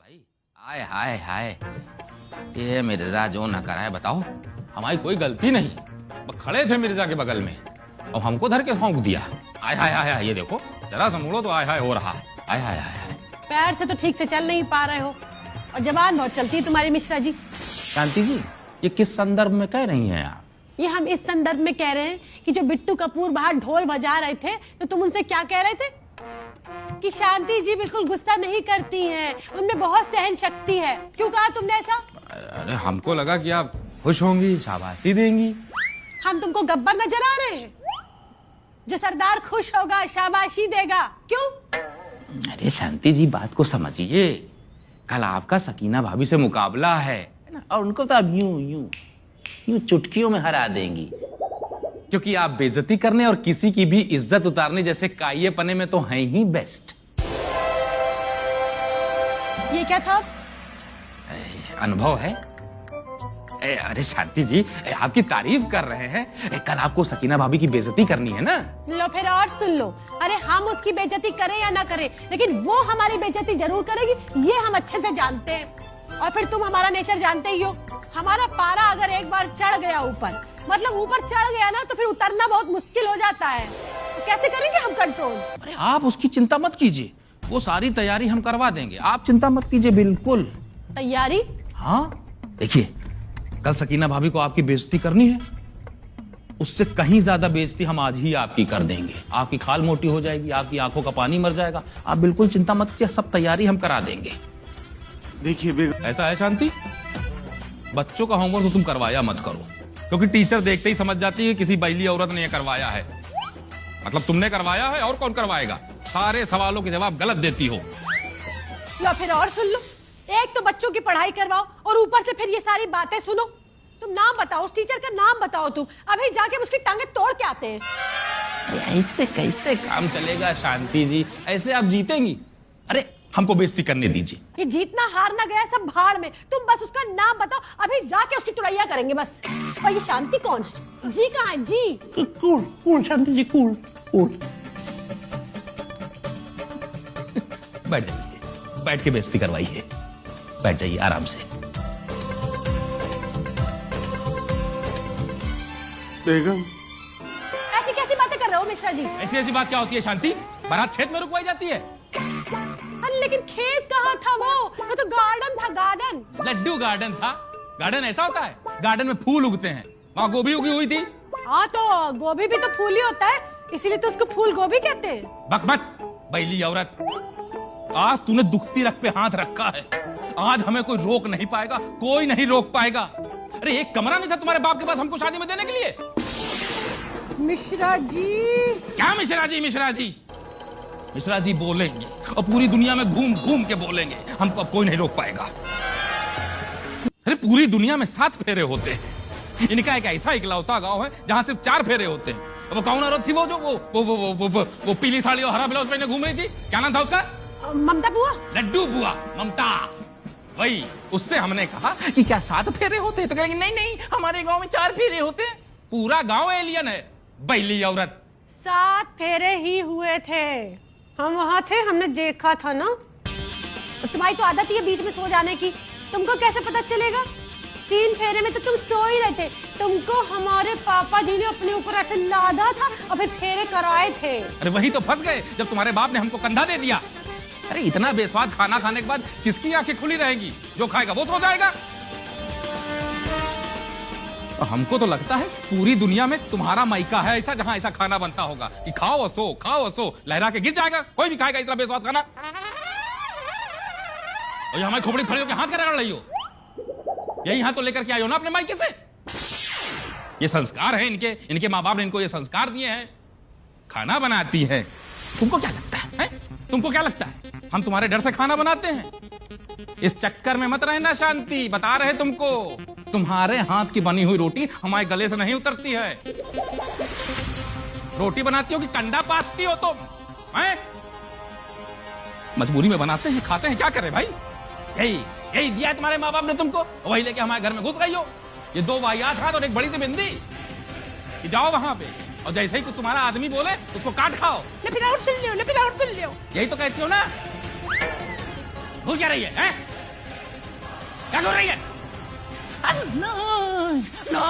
भाई हाय हाय हाय, ये मिर्जा जो न कराए बताओ, हमारी कोई गलती नहीं। बस खड़े थे मिर्जा के बगल में और हमको धर के भौंक दिया। आय हाय हाय हाय, ये देखो जरा सा मुड़ो तो आय हाय हो रहा। आय हाय हाय, पैर से तो ठीक से चल नहीं पा रहे हो और जबान बहुत चलती है तुम्हारी मिश्रा जी। शांति जी, ये किस संदर्भ में कह रही हैं आप? ये हम इस संदर्भ में कह रहे हैं कि जो बिट्टू कपूर बाहर ढोल बजा रहे थे तो तुम उनसे क्या कह रहे थे कि शांति जी बिल्कुल गुस्सा नहीं करती हैं, उनमें बहुत सहन शक्ति है। क्यों कहा तुमने ऐसा? अरे हमको लगा कि आप खुश होंगी, शाबाशी देंगी। हम तुमको गब्बर नजर आ रहे हैं? जो सरदार खुश होगा शाबाशी देगा, क्यों? अरे शांति जी, बात को समझिए। कल आपका सकीना भाभी से मुकाबला है ना, और उनको तो अब यूं चुटकियों में हरा देंगी, क्योंकि आप बेइज्जती करने और किसी की भी इज्जत उतारने जैसे काये पने में तो हैं ही बेस्ट। ये क्या था? अनुभव है। अरे शांति जी, आपकी तारीफ कर रहे हैं। कल आपको सकीना भाभी की बेइज्जती करनी है ना। लो फिर और सुन लो। अरे हम उसकी बेइज्जती करें या ना करें, लेकिन वो हमारी बेइज्जती जरूर करेगी, ये हम अच्छे से जानते हैं। और फिर तुम हमारा नेचर जानते ही हो। हमारा पारा अगर एक बार चढ़ गया ऊपर, मतलब ऊपर चढ़ गया ना, तो फिर उतरना बहुत मुश्किल हो जाता है। तो कैसे करेंगे हम कंट्रोल? अरे आप उसकी चिंता मत कीजिए, वो सारी तैयारी हम करवा देंगे, आप चिंता मत कीजिए। बिल्कुल तैयारी? हाँ, देखिए कल सकीना भाभी को आपकी बेइज्जती करनी है, उससे कहीं ज्यादा बेइज्जती हम आज ही आपकी कर देंगे। आपकी खाल मोटी हो जाएगी, आपकी आंखों का पानी मर जाएगा। आप बिल्कुल चिंता मत कीजिए, सब तैयारी हम करा देंगे। देखिए ऐसा है शांति, बच्चों का होमवर्क तो तुम करवाया मत करो, क्योंकि टीचर देखते ही समझ जाती है किसी बैली औरत ने ये करवाया है। मतलब तुमने करवाया है, और कौन करवाएगा? सारे सवालों के जवाब गलत देती हो। लो फिर और सुन लो। एक तो बच्चों की पढ़ाई करवाओ और ऊपर से फिर ये सारी बातें सुनो। तुम नाम बताओ, उस टीचर का नाम बताओ। तुम अभी जाके उसकी टांगे तोड़ के आते हैं। ऐसे कैसे काम चलेगा शांति जी? ऐसे आप जीतेंगी? अरे हमको बेइज्जती करने दीजिए। ये जीतना हारना गया सब भाड़ में। तुम बस उसका नाम बताओ, अभी जाके उसकी तुड़ैया करेंगे बस। और ये शांति कौन है? जी कहाँ है? जी कूल शांति जी, कूल। बैठ जाइए, बैठ के बेइज्जती करवाइए। बैठ जाइए आराम से। बेगम, ऐसी कैसी बातें कर रहे हो मिश्रा जी? ऐसी ऐसी बात क्या होती है शांति? बारात खेत में रुकवाई जाती है? अरे लेकिन खेत कहाँ था? वो तो गार्डन था, गार्डन। लड्डू गार्डन था? गार्डन ऐसा होता है? गार्डन में फूल उगते हैं, वहाँ गोभी उगी हुई थी। हाँ तो गोभी भी तो फूल ही होता है, इसीलिए तो उसको फूल गोभी कहते हैं। बक मत बैली औरत, आज तूने दुखती रख पे हाथ रखा है, आज हमें कोई रोक नहीं पाएगा, कोई नहीं रोक पाएगा। अरे एक कमरा नहीं था तुम्हारे बाप के पास हमको शादी में देने के लिए? मिश्रा जी। क्या मिश्रा जी? मिश्रा जी, मिश्रा जी बोलेंगे और पूरी दुनिया में घूम घूम के बोलेंगे, हमको अब कोई नहीं रोक पाएगा। अरे पूरी दुनिया में 7 फेरे होते हैं, इनका एक ऐसा इकलौता गांव है जहां सिर्फ 4 फेरे होते हैं। वो कौन औरत थी वो जो वो पीली साड़ी और हरा ब्लाउज पहने घूम रही थी? क्या नाम था उसका? ममता बुआ। लड्डू बुआ, ममता, वही। उससे हमने कहा कि क्या 7 फेरे होते? तो कहेंगे नहीं नहीं, हमारे गांव में 4 फेरे होते हैं। पूरा गांव एलियन है, बैली औरत। 7 फेरे ही हुए थे, हम वहाँ थे, हमने देखा था ना। तो तुम्हारी तो आदत ही है बीच में सो जाने की, तुमको कैसे पता चलेगा? 3 फेरे में तो तुम सो ही रहे थे, तुमको हमारे पापा जी ने अपने ऊपर ऐसे लादा था और फिर फेरे कराए थे। अरे वही तो फंस गए जब तुम्हारे बाप ने हमको कंधा दे दिया। अरे इतना बेस्वाद खाना खाने के बाद किसकी आंखें खुली रहेंगी? जो खाएगा वो सो जाएगा। और हमको तो लगता है पूरी दुनिया में तुम्हारा मायका है ऐसा, जहां ऐसा खाना बनता होगा कि खाओ और सो, खाओ और सो, लहरा के गिर जाएगा। कोई भी खाएगा इतना बेस्वाद खाना? और ये हमारी खोपड़ी खड़ी होकर हाथ कर रही हो, यही हाथ तो लेकर के आई हो ना अपने मायके से। ये संस्कार है इनके, इनके माँ बाप ने इनको ये संस्कार दिए हैं। खाना बनाती है, तुमको क्या लगता है? तुमको क्या लगता है हम तुम्हारे डर से खाना बनाते हैं? इस चक्कर में मत रहना शांति, बता रहे तुमको, तुम्हारे हाथ की बनी हुई रोटी हमारे गले से नहीं उतरती है। रोटी बनाती हो कि कंडा पासती हो तुम? हैं? मजबूरी में बनाते हैं, खाते हैं, क्या करें भाई? यही दिया है तुम्हारे माँ बाप ने तुमको, वही लेके हमारे घर में घुस गई हो। ये 2 वाहियात हाथ और एक बड़ी सी बिंदी, कि जाओ वहां पे और जैसे ही कुछ तुम्हारा आदमी बोले उसको काट खाओ। ले फिर और सुन लियो, ले फिर और सुन लियो। यही तो कहती हो ना? भूल क्या रही है? क्या कर रही है? No, no,